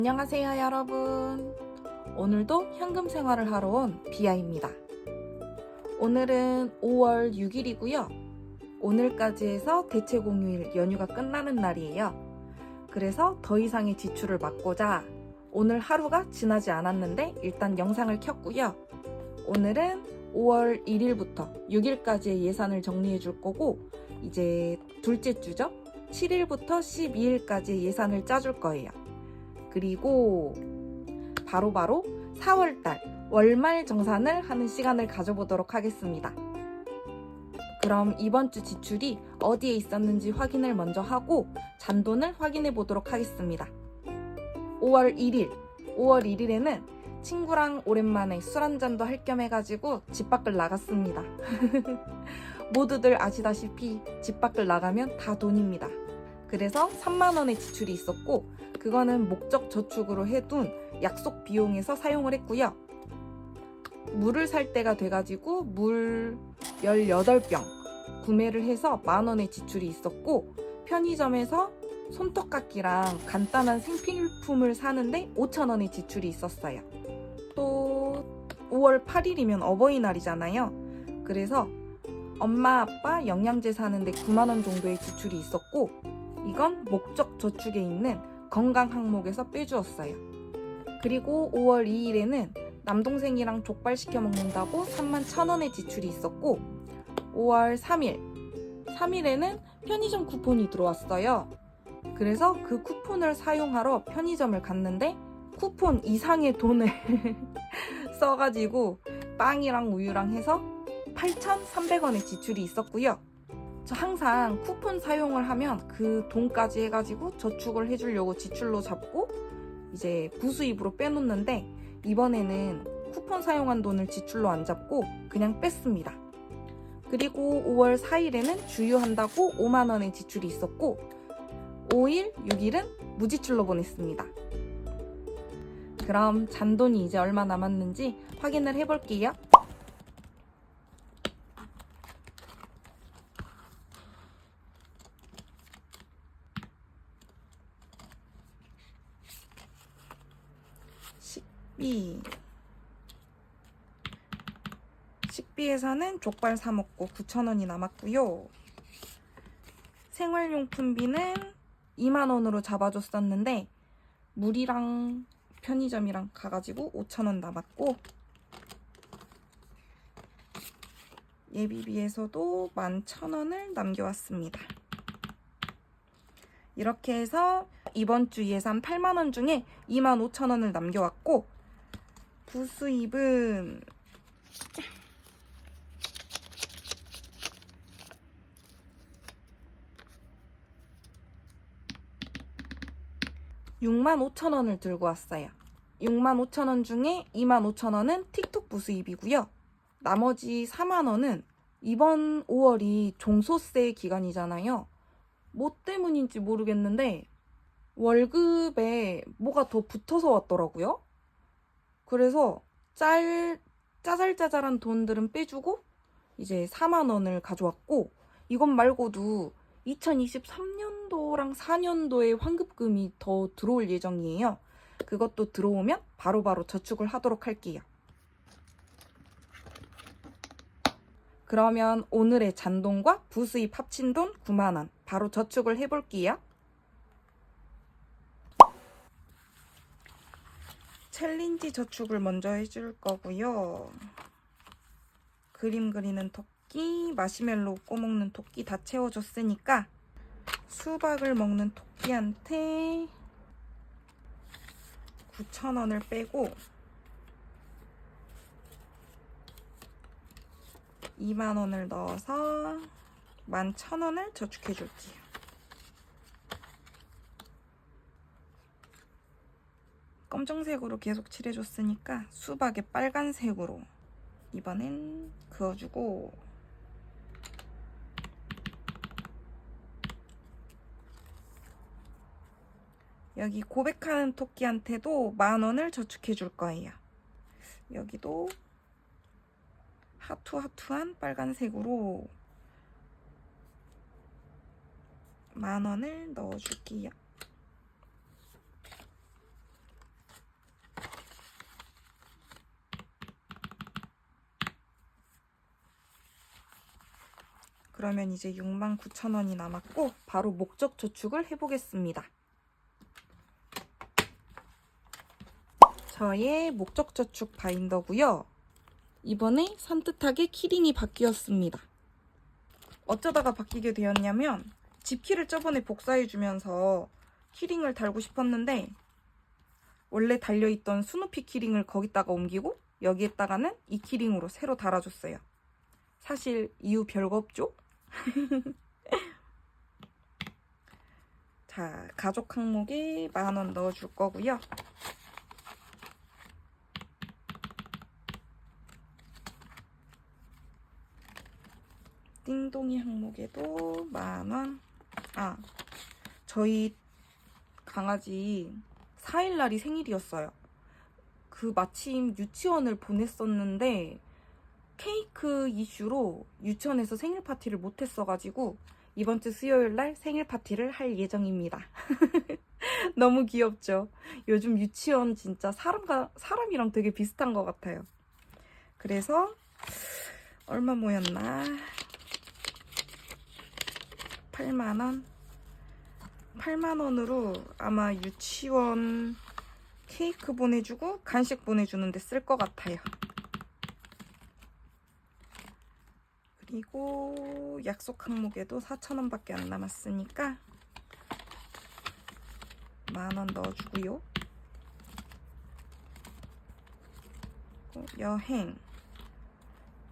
안녕하세요 여러분. 오늘도 현금 생활을 하러 온 비아입니다. 오늘은 5월 6일이고요. 오늘까지 해서 대체 공휴일 연휴가 끝나는 날이에요. 그래서 더 이상의 지출을 막고자 오늘 하루가 지나지 않았는데 일단 영상을 켰고요. 오늘은 5월 1일부터 6일까지의 예산을 정리해 줄 거고 이제 둘째 주죠. 7일부터 12일까지의 예산을 짜줄 거예요. 그리고 바로 4월달 월말 정산을 하는 시간을 가져보도록 하겠습니다. 그럼 이번 주 지출이 어디에 있었는지 확인을 먼저 하고 잔돈을 확인해 보도록 하겠습니다. 5월 1일에는 친구랑 오랜만에 술 한잔도 할 겸 해가지고 집 밖을 나갔습니다. 모두들 아시다시피 집 밖을 나가면 다 돈입니다. 그래서 3만 원의 지출이 있었고 그거는 목적 저축으로 해둔 약속 비용에서 사용을 했고요. 물을 살 때가 돼가지고 물 18병 구매를 해서 만 원의 지출이 있었고 편의점에서 손톱깎이랑 간단한 생필품을 사는데 5천 원의 지출이 있었어요. 또 5월 8일이면 어버이날이잖아요. 그래서 엄마 아빠 영양제 사는데 9만 원 정도의 지출이 있었고 이건 목적 저축에 있는 건강 항목에서 빼주었어요. 그리고 5월 2일에는 남동생이랑 족발 시켜 먹는다고 31,000원의 지출이 있었고 5월 3일에는 편의점 쿠폰이 들어왔어요. 그래서 그 쿠폰을 사용하러 편의점을 갔는데 쿠폰 이상의 돈을 써가지고 빵이랑 우유랑 해서 8,300원의 지출이 있었고요. 저 항상 쿠폰 사용을 하면 그 돈까지 해가지고 저축을 해주려고 지출로 잡고 이제 부수입으로 빼놓는데 이번에는 쿠폰 사용한 돈을 지출로 안 잡고 그냥 뺐습니다. 그리고 5월 4일에는 주유한다고 5만 원의 지출이 있었고 5일, 6일은 무지출로 보냈습니다. 그럼 잔돈이 이제 얼마 남았는지 확인을 해볼게요. 식비에서는 족발 사 먹고 9,000원이 남았고요. 생활용품비는 2만 원으로 잡아줬었는데 물이랑 편의점이랑 가가지고 5,000원 남았고 예비비에서도 11,000원을 남겨왔습니다. 이렇게 해서 이번 주 예산 8만 원 중에 25,000원을 남겨왔고 부수입은 65,000원을 들고 왔어요. 65,000원 중에 25,000원은 틱톡 부수입이고요. 나머지 4만 원은 이번 5월이 종소세 기간이잖아요. 뭐 때문인지 모르겠는데 월급에 뭐가 더 붙어서 왔더라고요. 그래서 짜잘짜잘한 돈들은 빼주고 이제 4만 원을 가져왔고 이것 말고도 2023년도랑 4년도에 환급금이 더 들어올 예정이에요. 그것도 들어오면 바로바로 저축을 하도록 할게요. 그러면 오늘의 잔돈과 부수입 합친 돈 9만 원 바로 저축을 해볼게요. 챌린지 저축을 먼저 해줄 거고요. 그림 그리는 토끼, 마시멜로 꼬먹는 토끼 다 채워줬으니까 수박을 먹는 토끼한테 9,000원을 빼고 2만 원을 넣어서 11,000원을 저축해 줄게요. 검정색으로 계속 칠해줬으니까 수박에 빨간색으로 이번엔 그어주고 여기 고백하는 토끼한테도 10,000원을 저축해 줄 거예요. 여기도 하투한 빨간색으로 10,000원을 넣어줄게요. 그러면 이제 69,000원이 남았고 바로 목적 저축을 해보겠습니다. 저의 목적 저축 바인더고요. 이번에 산뜻하게 키링이 바뀌었습니다. 어쩌다가 바뀌게 되었냐면 집키를 저번에 복사해주면서 키링을 달고 싶었는데 원래 달려있던 스누피 키링을 거기다가 옮기고 여기에다가는 이 키링으로 새로 달아줬어요. 사실 이유 별거 없죠? 자, 가족 항목에 10,000원 넣어줄 거고요. 띵동이 항목에도 10,000원. 아, 저희 강아지 4일날이 생일이었어요. 그 마침 유치원을 보냈었는데 케이크 이슈로 유치원에서 생일 파티를 못했어가지고 이번 주 수요일날 생일 파티를 할 예정입니다. 너무 귀엽죠? 요즘 유치원 진짜 사람이랑 되게 비슷한 것 같아요. 그래서 얼마 모였나? 8,000원? 8,000원으로 아마 유치원 케이크 보내주고 간식 보내주는데 쓸 것 같아요. 그리고 약속 항목에도 4,000원밖에 안 남았으니까 10,000원 넣어주고요.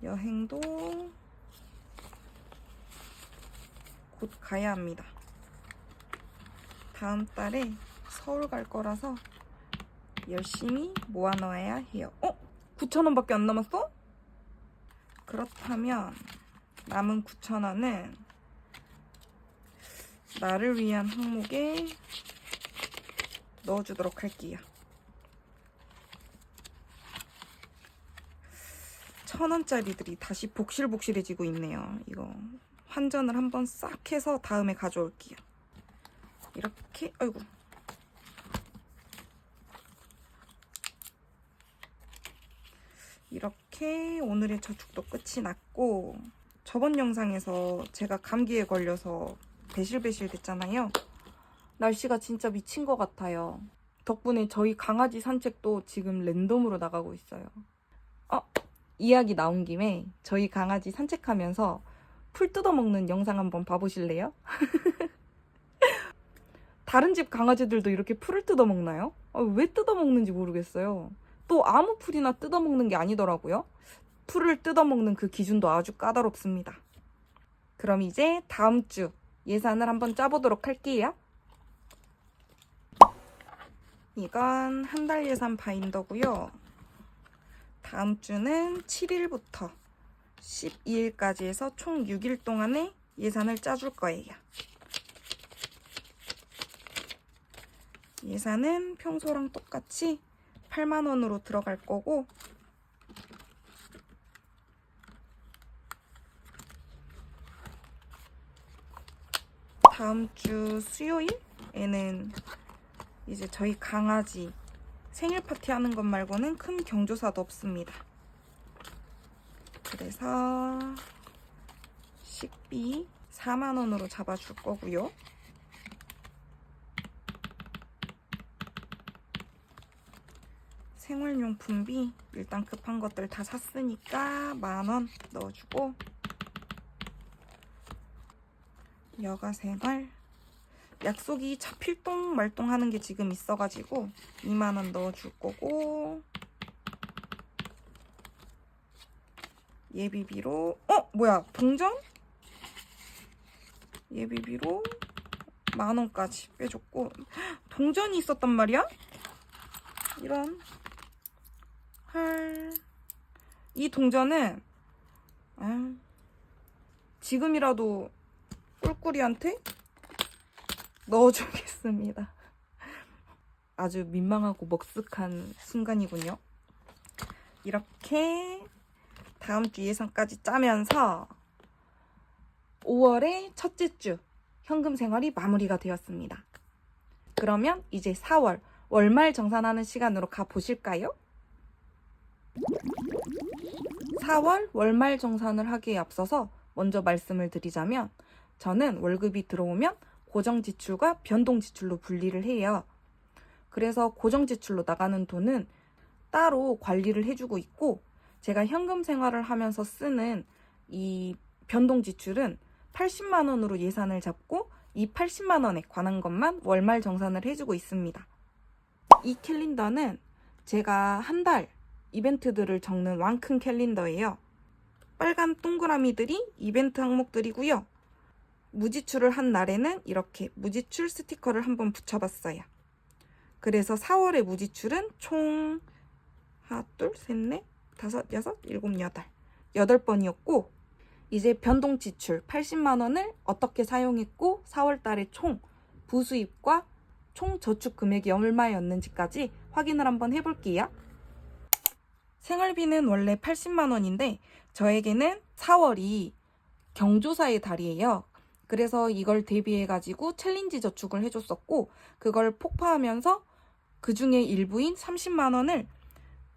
여행도 곧 가야 합니다. 다음 달에 서울 갈 거라서 열심히 모아놓아야 해요. 9,000원밖에 안 남았어? 그렇다면 남은 9,000원은 나를 위한 항목에 넣어주도록 할게요. 1,000원짜리들이 다시 복실복실해지고 있네요. 이거 환전을 한번 싹 해서 다음에 가져올게요. 이렇게, 아이고. 이렇게 오늘의 저축도 끝이 났고, 저번 영상에서 제가 감기에 걸려서 배실배실 됐잖아요. 날씨가 진짜 미친 것 같아요. 덕분에 저희 강아지 산책도 지금 랜덤으로 나가고 있어요. 이야기 나온 김에 저희 강아지 산책하면서 풀 뜯어먹는 영상 한번 봐보실래요? 다른 집 강아지들도 이렇게 풀을 뜯어먹나요? 왜 뜯어먹는지 모르겠어요. 또 아무 풀이나 뜯어먹는 게 아니더라고요. 풀을 뜯어먹는 그 기준도 아주 까다롭습니다. 그럼 이제 다음 주 예산을 한번 짜보도록 할게요. 이건 한 달 예산 바인더고요. 다음 주는 7일부터 12일까지 해서 총 6일 동안의 예산을 짜줄 거예요. 예산은 평소랑 똑같이 8,000원으로 들어갈 거고, 다음 주 수요일에는 이제 저희 강아지 생일 파티 하는 것 말고는 큰 경조사도 없습니다. 그래서 식비 40,000원으로 잡아줄 거고요. 생활용품비 일단 급한 것들 다 샀으니까 10,000원 넣어주고, 여가생활 약속이 차필동 말동하는 게 지금 있어가지고 20,000원 넣어줄 거고, 예비비로 뭐야 동전? 예비비로 10,000원까지 빼줬고, 동전이 있었단 말이야? 이런 이 동전은 지금이라도 꿀꿀이한테 넣어주겠습니다. 아주 민망하고 먹쓱한 순간이군요. 이렇게 다음 주 예산까지 짜면서 5월의 첫째 주 현금 생활이 마무리가 되었습니다. 그러면 이제 4월 월말 정산하는 시간으로 가보실까요? 4월 월말 정산을 하기에 앞서서 먼저 말씀을 드리자면 저는 월급이 들어오면 고정 지출과 변동 지출로 분리를 해요. 그래서 고정 지출로 나가는 돈은 따로 관리를 해주고 있고 제가 현금 생활을 하면서 쓰는 이 변동 지출은 80만 원으로 예산을 잡고 이 80만 원에 관한 것만 월말 정산을 해주고 있습니다. 이 캘린더는 제가 한 달 이벤트들을 적는 왕큰 캘린더예요. 빨간 동그라미들이 이벤트 항목들이고요. 무지출을 한 날에는 이렇게 무지출 스티커를 한번 붙여봤어요. 그래서 4월의 무지출은 총 하나, 둘, 셋, 넷, 다섯, 여섯, 일곱, 여덟 8번이었고 이제 변동 지출 80만 원을 어떻게 사용했고 4월 달에 총 부수입과 총 저축 금액이 얼마였는지까지 확인을 한번 해볼게요. 생활비는 원래 80만 원인데 저에게는 4월이 경조사의 달이에요. 그래서 이걸 대비해가지고 챌린지 저축을 해줬었고 그걸 폭파하면서 그 중에 일부인 30만 원을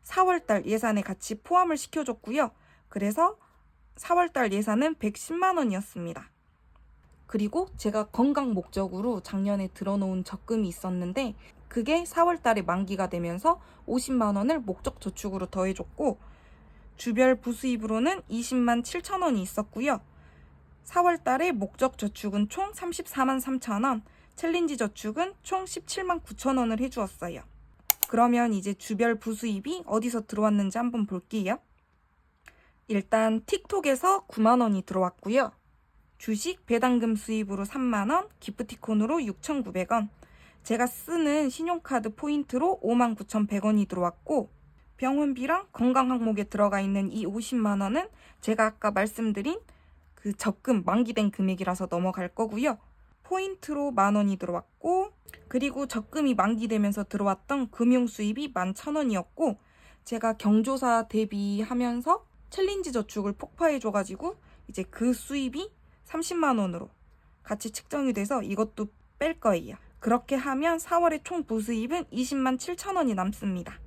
4월달 예산에 같이 포함을 시켜줬고요. 그래서 4월달 예산은 110만 원이었습니다. 그리고 제가 건강 목적으로 작년에 들어놓은 적금이 있었는데 그게 4월달에 만기가 되면서 50만 원을 목적 저축으로 더해줬고 주별 부수입으로는 20만 7천 원이 있었고요. 4월달에 목적 저축은 총 34만 3천 원, 챌린지 저축은 총 17만 9천 원을 해주었어요. 그러면 이제 주별 부수입이 어디서 들어왔는지 한번 볼게요. 일단 틱톡에서 9만 원이 들어왔고요. 주식 배당금 수입으로 3만 원, 기프티콘으로 6,900원, 제가 쓰는 신용카드 포인트로 59,100원이 들어왔고 병원비랑 건강 항목에 들어가 있는 이 50만 원은 제가 아까 말씀드린 그 적금 만기된 금액이라서 넘어갈 거고요. 포인트로 10,000원이 들어왔고 그리고 적금이 만기되면서 들어왔던 금융 수입이 11,000원이었고 제가 경조사 대비하면서 챌린지 저축을 폭파해줘가지고 이제 그 수입이 30만 원으로 같이 측정이 돼서 이것도 뺄 거예요. 그렇게 하면 4월의 총 부수입은 20만 7천 원이 남습니다.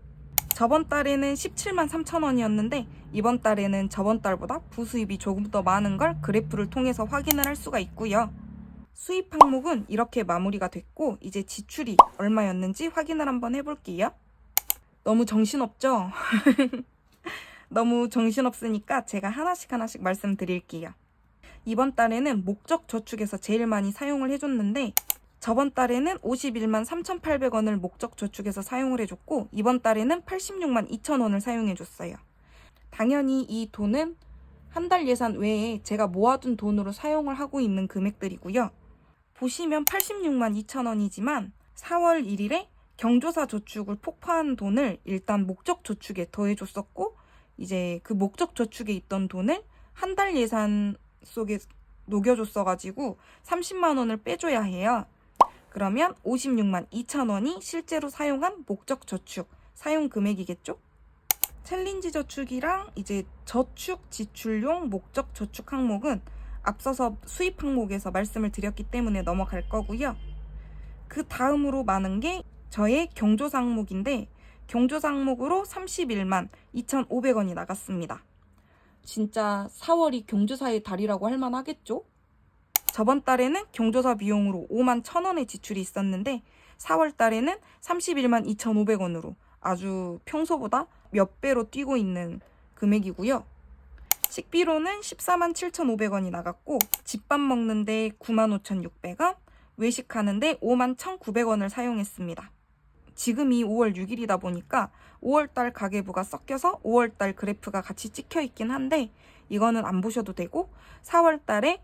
저번 달에는 17만 3천 원이었는데 이번 달에는 저번 달보다 부수입이 조금 더 많은 걸 그래프를 통해서 확인을 할 수가 있고요. 수입 항목은 이렇게 마무리가 됐고 이제 지출이 얼마였는지 확인을 한번 해볼게요. 너무 정신없죠? 너무 정신없으니까 제가 하나씩 말씀드릴게요. 이번 달에는 목적 저축에서 제일 많이 사용을 해줬는데 저번 달에는 51만 3,800원을 목적 저축에서 사용을 해줬고 이번 달에는 86만 2천 원을 사용해줬어요. 당연히 이 돈은 한 달 예산 외에 제가 모아둔 돈으로 사용을 하고 있는 금액들이고요. 보시면 86만 2천 원이지만 4월 1일에 경조사 저축을 폭파한 돈을 일단 목적 저축에 더해줬었고 이제 그 목적 저축에 있던 돈을 한 달 예산 속에 녹여줬어가지고 30만 원을 빼줘야 해요. 그러면 56만 2천 원이 실제로 사용한 목적 저축 사용 금액이겠죠? 챌린지 저축이랑 이제 저축 지출용 목적 저축 항목은 앞서서 수입 항목에서 말씀을 드렸기 때문에 넘어갈 거고요. 그 다음으로 많은 게 저의 경조사 항목인데 경조사 항목으로 31만 2,500원이 나갔습니다. 진짜 4월이 경조사의 달이라고 할 만하겠죠? 저번 달에는 경조사 비용으로 5만 1,000원의 지출이 있었는데 4월 달에는 31만 2,500원으로 아주 평소보다 몇 배로 뛰고 있는 금액이고요. 식비로는 14만 7,500원이 나갔고 집밥 먹는데 9만 5,600원, 외식하는데 5만 1,900원을 사용했습니다. 지금이 5월 6일이다 보니까 5월달 가계부가 섞여서 5월달 그래프가 같이 찍혀 있긴 한데 이거는 안 보셔도 되고 4월달에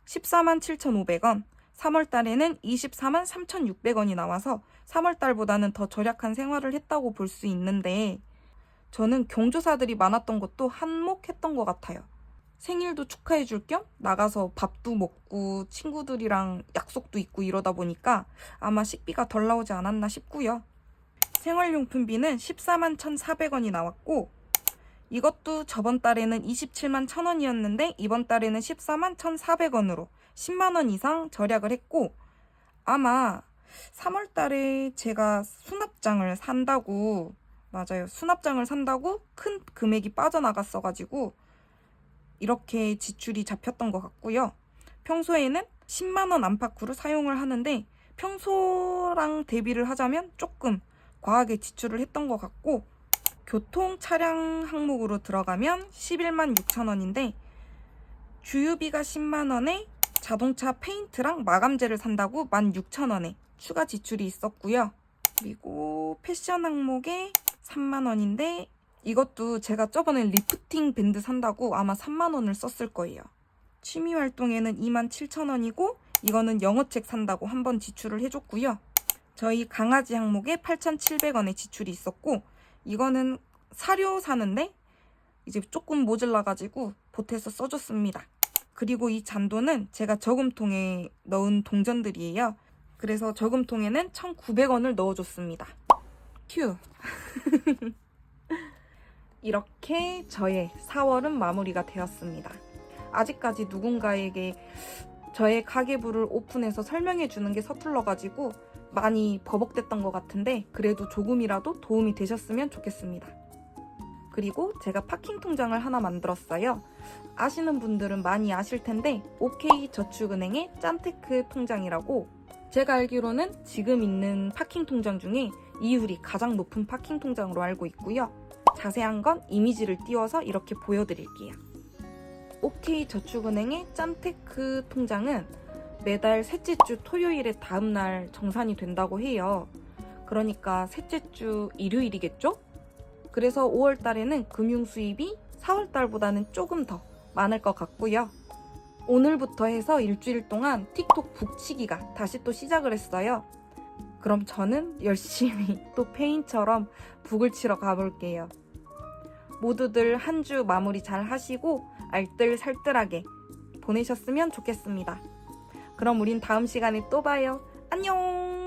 14만 7,500원, 3월달에는 24만 3,600원이 나와서 3월달보다는 더 절약한 생활을 했다고 볼 수 있는데 저는 경조사들이 많았던 것도 한몫했던 것 같아요. 생일도 축하해줄 겸 나가서 밥도 먹고 친구들이랑 약속도 있고 이러다 보니까 아마 식비가 덜 나오지 않았나 싶고요. 생활용품비는 14만 1,400원이 나왔고 이것도 저번 달에는 27만 1,000원이었는데 이번 달에는 14만 1,400원으로 10만 원 이상 절약을 했고 아마 3월 달에 제가 수납장을 산다고 큰 금액이 빠져나갔어가지고 이렇게 지출이 잡혔던 것 같고요. 평소에는 10만 원 안팎으로 사용을 하는데 평소랑 대비를 하자면 조금 과하게 지출을 했던 것 같고, 교통 차량 항목으로 들어가면 11만 6천 원인데 주유비가 10만 원에 자동차 페인트랑 마감재를 산다고 16,000원에 추가 지출이 있었고요. 그리고 패션 항목에 3만 원인데 이것도 제가 저번에 리프팅 밴드 산다고 아마 3만 원을 썼을 거예요. 취미 활동에는 27,000원이고 이거는 영어책 산다고 한번 지출을 해줬고요. 저희 강아지 항목에 8,700원의 지출이 있었고, 이거는 사료 사는데 이제 조금 모자라가지고 보태서 써줬습니다. 그리고 이 잔돈은 제가 저금통에 넣은 동전들이에요. 그래서 저금통에는 1,900원을 넣어줬습니다. 큐! 이렇게 저의 4월은 마무리가 되었습니다. 아직까지 누군가에게 저의 가계부를 오픈해서 설명해 주는 게 서툴러가지고 많이 버벅댔던 것 같은데 그래도 조금이라도 도움이 되셨으면 좋겠습니다. 그리고 제가 파킹 통장을 하나 만들었어요. 아시는 분들은 많이 아실 텐데 OK저축은행의 짠테크 통장이라고, 제가 알기로는 지금 있는 파킹 통장 중에 이율이 가장 높은 파킹 통장으로 알고 있고요. 자세한 건 이미지를 띄워서 이렇게 보여드릴게요. OK저축은행의 짠테크 통장은 매달 셋째 주 토요일의 다음날 정산이 된다고 해요. 그러니까 셋째 주 일요일이겠죠? 그래서 5월 달에는 금융 수입이 4월 달보다는 조금 더 많을 것 같고요. 오늘부터 해서 일주일 동안 틱톡 북치기가 다시 또 시작을 했어요. 그럼 저는 열심히 또 페인처럼 북을 치러 가볼게요. 모두들 한 주 마무리 잘 하시고 알뜰살뜰하게 보내셨으면 좋겠습니다. 그럼 우린 다음 시간에 또 봐요. 안녕!